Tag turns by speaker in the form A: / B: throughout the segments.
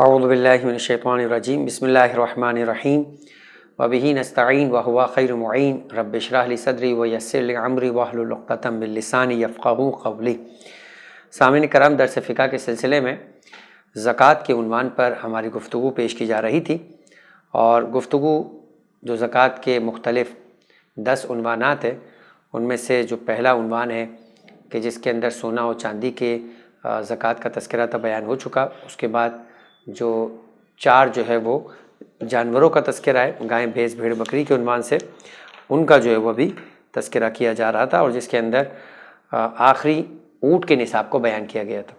A: اعوذ باللہ من الشیطان الرجیم بسم اللہ الرحمن الرحیم وبہ نستعین وہو خیر معین رب اشرح لی صدری ویسر لی امری واحلل عقدۃ من لسانی یفقہوا قولی۔ سامعین کرام، درس فقہ کے سلسلے میں زکوٰۃ کے عنوان پر ہماری گفتگو پیش کی جا رہی تھی، اور گفتگو جو زکوٰۃ کے مختلف 10 عنوانات ہیں ان میں سے جو پہلا عنوان ہے کہ جس کے اندر سونا اور چاندی کے زکوٰۃ کا تذکرہ تو بیان ہو چکا، اس کے بعد جو 4 جو ہے وہ جانوروں کا تذکرہ ہے، گائے، بھینس، بھیڑ، بکری کے عنوان سے ان کا جو ہے وہ بھی تذکرہ کیا جا رہا تھا، اور جس کے اندر آخری اونٹ کے نصاب کو بیان کیا گیا تھا۔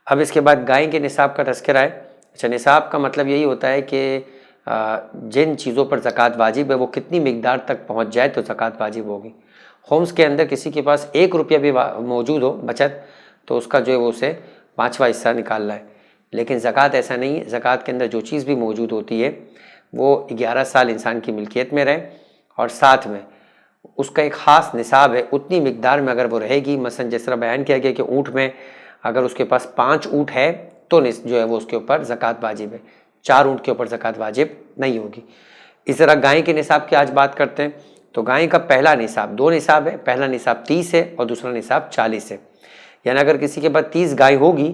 A: اب اس کے بعد گائے کے نصاب کا تذکرہ ہے۔ اچھا، نصاب کا مطلب یہی ہوتا ہے کہ جن چیزوں پر زکوٰۃ واجب ہے وہ کتنی مقدار تک پہنچ جائے تو زکوٰۃ واجب ہوگی۔ خمس کے اندر کسی کے پاس 1 روپیہ بھی موجود ہو بچت تو اس کا جو ہے وہ اسے 5واں حصہ نکالنا ہے، لیکن زکوٰۃ ایسا نہیں ہے۔ زکوٰۃ کے اندر جو چیز بھی موجود ہوتی ہے وہ 11 سال انسان کی ملکیت میں رہے، اور ساتھ میں اس کا ایک خاص نصاب ہے، اتنی مقدار میں اگر وہ رہے گی۔ مثلا جس طرح بیان کیا گیا کہ اونٹ میں اگر اس کے پاس 5 اونٹ ہے تو جو ہے وہ اس کے اوپر زکوٰۃ واجب ہے، 4 اونٹ کے اوپر زکوٰۃ واجب نہیں ہوگی۔ اس طرح گائے کے نصاب کی آج بات کرتے ہیں، تو گائے کا پہلا نصاب 2 نصاب ہے، پہلا نصاب 30 ہے اور دوسرا نصاب 40 ہے، یعنی اگر کسی کے پاس 30 گائے ہوگی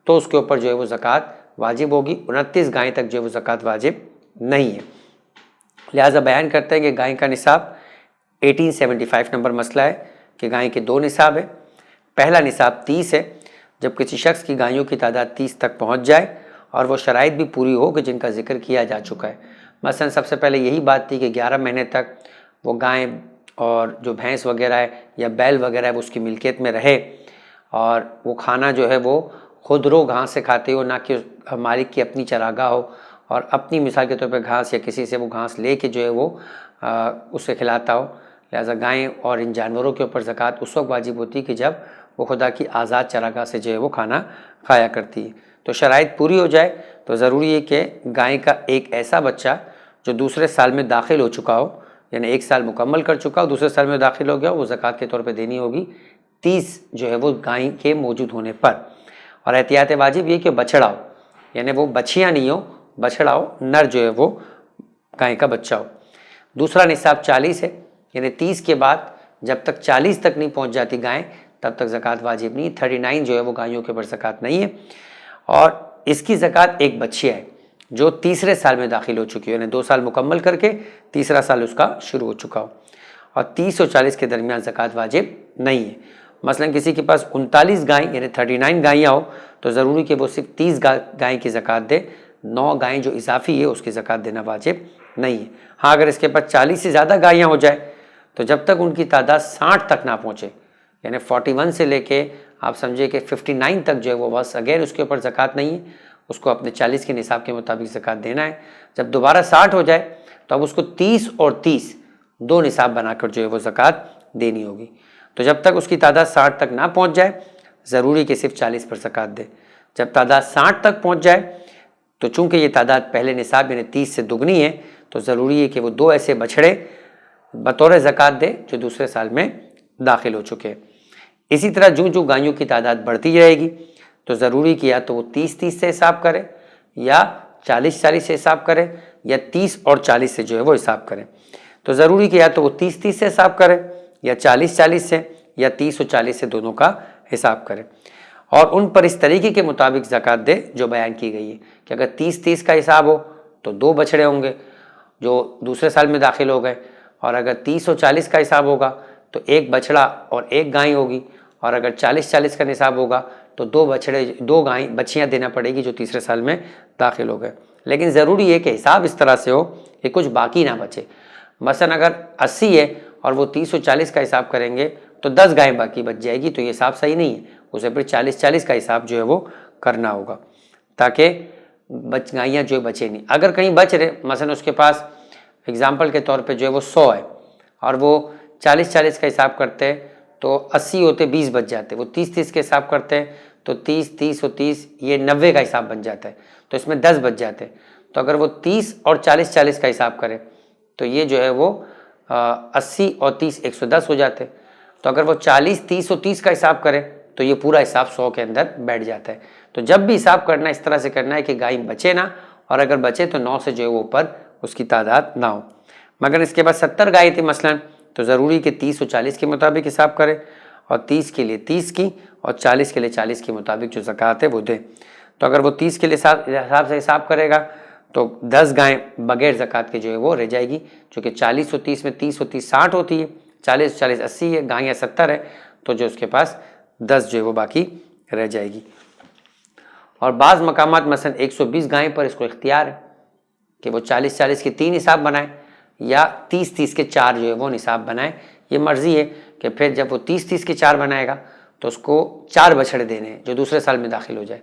A: تو اس کے اوپر جو ہے وہ زکوٰۃ واجب ہوگی۔ 29 گائے تک جو ہے وہ زکوٰۃ واجب نہیں ہے۔ لہٰذا بیان کرتے ہیں کہ گائے کا نصاب 1875 نمبر مسئلہ ہے کہ گائے کے 2 نصاب ہے۔ پہلا نصاب 30 ہے، جب کسی شخص کی گائیوں کی تعداد 30 تک پہنچ جائے اور وہ شرائط بھی پوری ہو کہ جن کا ذکر کیا جا چکا ہے۔ مثلا سب سے پہلے یہی بات تھی کہ 11 مہینے تک وہ گائیں اور جو بھینس وغیرہ ہے یا بیل وغیرہ ہے وہ اس کی ملکیت میں رہے، اور وہ کھانا جو ہے وہ خود رو گھاس سے کھاتے ہو، نہ کہ مالک کی اپنی چراگاہ ہو اور اپنی مثال کے طور پہ گھاس یا کسی سے وہ گھاس لے کے جو ہے وہ اسے کھلاتا ہو۔ لہٰذا گائیں اور ان جانوروں کے اوپر زکوٰۃ اس وقت واجب ہوتی ہے کہ جب وہ خدا کی آزاد چراگاہ سے جو ہے وہ کھانا کھایا کرتی ہے۔ تو شرائط پوری ہو جائے تو ضروری ہے کہ گائے کا ایک ایسا بچہ جو دوسرے سال میں داخل ہو چکا ہو، یعنی 1 سال مکمل کر چکا ہو، دوسرے سال میں داخل ہو گیا ہو، وہ زکوٰۃ کے طور پہ دینی ہوگی 30 جو ہے وہ گائیں کے موجود ہونے پر۔ اور احتیاط واجب یہ کہ بچڑا ہو، یعنی وہ بچیاں نہیں ہو، بچڑا ہو، نر جو ہے وہ گائے کا بچہ ہو۔ دوسرا نصاب 40 ہے، یعنی 30 کے بعد جب تک 40 تک نہیں پہنچ جاتی گائیں تب تک زکوٰۃ واجب نہیں۔ 39 جو ہے وہ گائیوں کے اوپر زکوٰۃ نہیں ہے، اور اس کی زکوٰۃ ایک بچیا ہے جو تیسرے سال میں داخل ہو چکی ہے، یعنی 2 سال مکمل کر کے تیسرا سال اس کا شروع ہو چکا ہو، اور 30 اور 40 کے درمیان زکوٰۃ واجب نہیں ہے۔ مثلا کسی کے پاس 39 گائیں یعنی 39 گائیاں ہو تو ضروری کہ وہ صرف 30 گائیں کی زکوٰۃ دے، 9 گائیں جو اضافی ہے اس کی زکوٰۃ دینا واجب نہیں ہے۔ ہاں، اگر اس کے پاس 40 سے زیادہ گائیاں ہو جائے تو جب تک ان کی تعداد 60 تک نہ پہنچے، یعنی 41 سے لے کے آپ سمجھے کہ 59 تک جو ہے وہ بس اگین اس کے اوپر زکوٰۃ نہیں ہے، اس کو اپنے 40 کے نصاب کے مطابق زکوٰۃ دینا ہے۔ جب دوبارہ 60 ہو جائے تو اب اس کو 30 اور 30 2 نصاب بنا کر جو ہے وہ زکوٰۃ دینی ہوگی۔ تو جب تک اس کی تعداد 60 تک نہ پہنچ جائے ضروری کہ صرف 40 پر زکوٰۃ دے۔ جب تعداد 60 تک پہنچ جائے تو چونکہ یہ تعداد پہلے نصاب یعنی 30 سے دگنی ہے تو ضروری ہے کہ وہ 2 ایسے بچھڑے بطور زکوٰۃ دے جو دوسرے سال میں داخل ہو چکے۔ اسی طرح جو گائیوں کی تعداد بڑھتی رہے گی تو ضروری کہ یا تو وہ 30 سے حساب کرے یا 40 سے حساب کرے یا 30 اور 40 سے جو ہے وہ حساب کرے۔ تو ضروری کہ یا تو وہ 30 سے حساب کرے یا 40 سے یا 30 اور 40 سے دونوں کا حساب کرے، اور ان پر اس طریقے کے مطابق زکوٰۃ دے جو بیان کی گئی ہے کہ اگر 30 کا حساب ہو تو 2 بچڑے ہوں گے جو دوسرے سال میں داخل ہو گئے، اور اگر 30 اور 40 کا حساب ہوگا تو 1 بچڑا اور 1 گائے ہوگی، اور اگر 40 کا نصاب ہوگا تو 2 گائیں بچیاں دینا پڑے گی جو تیسرے سال میں داخل ہو گئے۔ لیکن ضروری ہے کہ حساب اس طرح سے ہو کہ کچھ باقی نہ بچے۔ مثلا اگر 80 ہے اور وہ 30 اور 40 کا حساب کریں گے تو 10 گائیں باقی بچ جائے گی، تو یہ حساب صحیح نہیں ہے، اسے پھر 40 کا حساب جو ہے وہ کرنا ہوگا تاکہ گائیاں جو ہے بچے نہیں۔ اگر کہیں بچ رہے، مثلا اس کے پاس اگزامپل کے طور پہ جو ہے وہ 100 ہے اور وہ 40 کا حساب کرتے تو 80 ہوتے 20 بچ جاتے، وہ 30 کے حساب کرتے ہیں تو 30 اور 30 یہ 90 کا حساب بن جاتا ہے، تو اس میں 10 بچ جاتے ہیں۔ تو اگر وہ 30 اور 40 کا حساب کرے تو یہ جو ہے وہ 80 اور 30 110 ہو جاتے۔ تو اگر وہ 40 30 اور 30 کا حساب کرے تو یہ پورا حساب 100 کے اندر بیٹھ جاتا ہے۔ تو جب بھی حساب کرنا اس طرح سے کرنا ہے کہ گائے بچے نہ، اور اگر بچے تو 9 سے جو ہے وہ اوپر اس کی تعداد نہ ہو۔ مگر اس کے بعد 70 گائے تھی مثلاً، تو ضروری کہ 30 اور 40 کے مطابق حساب کرے، اور 30 کے لیے 30 کی اور 40 کے لیے 40 کے مطابق جو زکوٰۃ ہے وہ دے۔ تو اگر وہ 30 کے لیے حساب سے حساب کرے گا تو 10 گائیں بغیر زکوٰۃ کے جو ہے وہ رہ جائے گی، چونکہ 40 اور 30 میں 30 ہوتی 60 ہوتی ہے، 40 40 80 ہے، گائیں 70 ہے، تو جو اس کے پاس 10 جو ہے وہ باقی رہ جائے گی۔ اور بعض مقامات مثلا 120 گائیں پر اس کو اختیار ہے کہ وہ 40 40 کے 3 نصاب بنائے یا 30 30 کے 4 جو ہے وہ نصاب بنائے، یہ مرضی ہے کہ پھر جب وہ 30 30 کے 4 بنائے گا تو اس کو 4 بچھڑے دینے ہیں جو دوسرے سال میں داخل ہو جائے،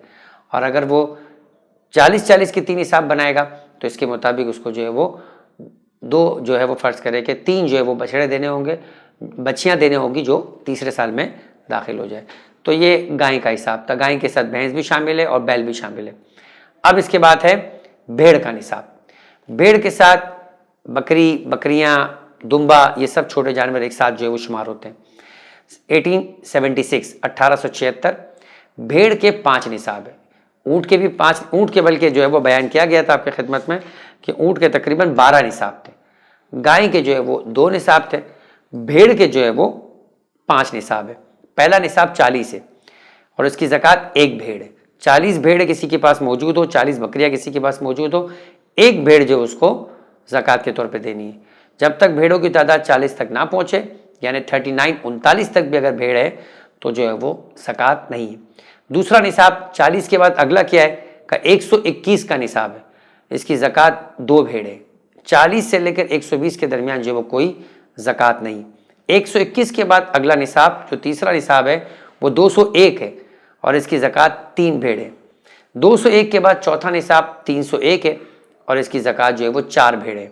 A: اور اگر وہ 40 40 کے 3 نصاب بنائے گا تو اس کے مطابق اس کو جو ہے وہ 2 جو ہے وہ فرض کرے کہ 3 جو ہے وہ بچھڑے دینے ہوں گے، بچیاں دینے ہوں گی جو تیسرے سال میں داخل ہو جائے۔ تو یہ گائیں کا حساب تھا، گائیں کے ساتھ بھینس بھی شامل ہے اور بیل بھی شامل ہے۔ اب اس کے بعد ہے بھیڑ کا نصاب۔ بھیڑ کے ساتھ بکری، بکریاں، دمبا، یہ سب چھوٹے جانور ایک ساتھ جو ہے وہ شمار ہوتے ہیں۔ 1876 1876 بھیڑ کے 5 نصاب ہے، اونٹ کے بھی 5، اونٹ کے بلکہ جو ہے وہ بیان کیا گیا تھا آپ کی خدمت میں کہ اونٹ کے تقریباً 12 نصاب تھے، گائیں کے جو ہے وہ 2 نصاب تھے، بھیڑ کے جو ہے وہ 5 نصاب ہے۔ پہلا نصاب 40 ہے اور اس کی زکوٰۃ 1 بھیڑ ہے۔ 40 بھیڑ کسی کے پاس موجود ہو، 40 بکریاں کسی کے پاس موجود ہو، 1 بھیڑ جو اس کو زکوٰۃ کے طور پہ دینی ہے۔ جب تک بھیڑوں کی تعداد 40 تک نہ پہنچے، یعنی 39 39 تک بھی اگر بھیڑ ہے تو جو ہے وہ زکوٰۃ نہیں ہے۔ دوسرا نصاب 40 کے بعد اگلا کیا ہے کہ 121 کا نصاب ہے، اس کی زکوٰۃ 2 بھیڑ ہے۔ 40 سے لے کر 120 کے درمیان جو وہ کوئی زکوٰۃ نہیں۔ 121 کے بعد اگلا نصاب جو تیسرا نصاب ہے وہ 201 ہے اور اس کی زکوٰۃ 3 بھیڑ ہے۔ 201 کے بعد چوتھا نصاب 301 ہے اور اس کی زکوٰۃ جو ہے وہ 4 بھیڑ ہے،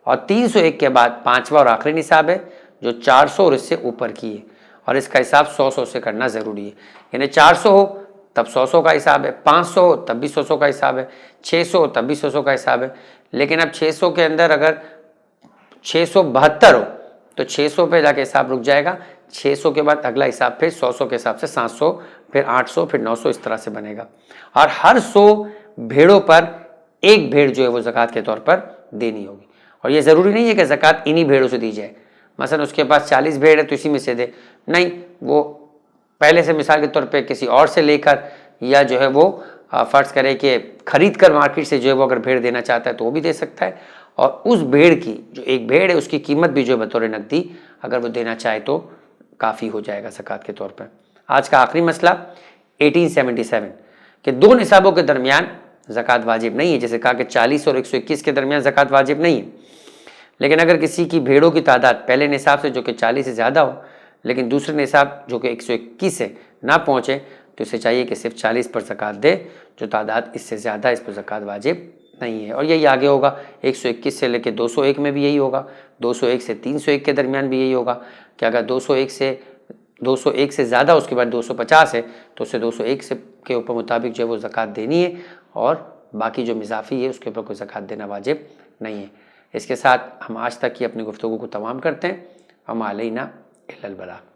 A: اور 301 کے بعد 5واں اور آخری نصاب ہے جو 400 اور اس سے اوپر کی ہے، اور اس کا حساب 100 سے کرنا ضروری ہے، یعنی 400 ہو تب 100 کا حساب ہے، 500 ہو تب بھی 100 کا حساب ہے، 600 ہو تب بھی 100 کا حساب ہے۔ لیکن اب 600 کے اندر اگر 672 ہو تو 600 پہ جا کے حساب رک جائے گا، 600 کے بعد اگلا حساب پھر 100 کے حساب سے 700، پھر 800، پھر 900، اس طرح سے بنے گا، اور ہر 100 بھیڑوں پر 1 بھیڑ جو ہے وہ زکوٰۃ کے طور پر دینی ہوگی۔ اور یہ ضروری نہیں ہے کہ زکوٰۃ انہی بھیڑوں سے دی جائے، مثلا اس کے پاس 40 بھیڑ ہے تو اسی میں سے دے، نہیں، وہ پہلے سے مثال کے طور پہ کسی اور سے لے کر یا جو ہے وہ فرض کرے کہ خرید کر مارکیٹ سے جو ہے وہ اگر بھیڑ دینا چاہتا ہے تو وہ بھی دے سکتا ہے، اور اس بھیڑ کی جو 1 بھیڑ ہے اس کی قیمت بھی جو بطور نقدی اگر وہ دینا چاہے تو کافی ہو جائے گا زکوٰۃ کے طور پر۔ آج کا آخری مسئلہ 1877 کہ 2 نصابوں کے درمیان زکوٰۃ واجب نہیں ہے، جیسے کہا کہ 40 اور 121 کے درمیان زکوٰۃ واجب نہیں ہے، لیکن اگر کسی کی بھیڑوں کی تعداد پہلے نصاب سے جو کہ 40 سے زیادہ ہو لیکن دوسرے نصاب جو کہ 121 سے نہ پہنچے تو اسے چاہیے کہ صرف 40 پر زکوٰۃ دے، جو تعداد اس سے زیادہ اس پر زکوٰۃ واجب نہیں ہے۔ اور یہی آگے ہوگا 121 سے لے کے 201 میں بھی یہی ہوگا، 201 سے 301 کے درمیان بھی یہی ہوگا کہ اگر 201 سے زیادہ اس کے بعد 250 ہے تو اسے 201 سے کے اوپر مطابق جو ہے وہ زکوٰۃ دینی ہے، اور باقی جو اضافی ہے اس کے اوپر کوئی زکوٰۃ دینا واجب نہیں ہے۔ اس کے ساتھ ہم آج تک کی اپنی گفتگو کو تمام کرتے ہیں۔ وما علینا الا البلاغ۔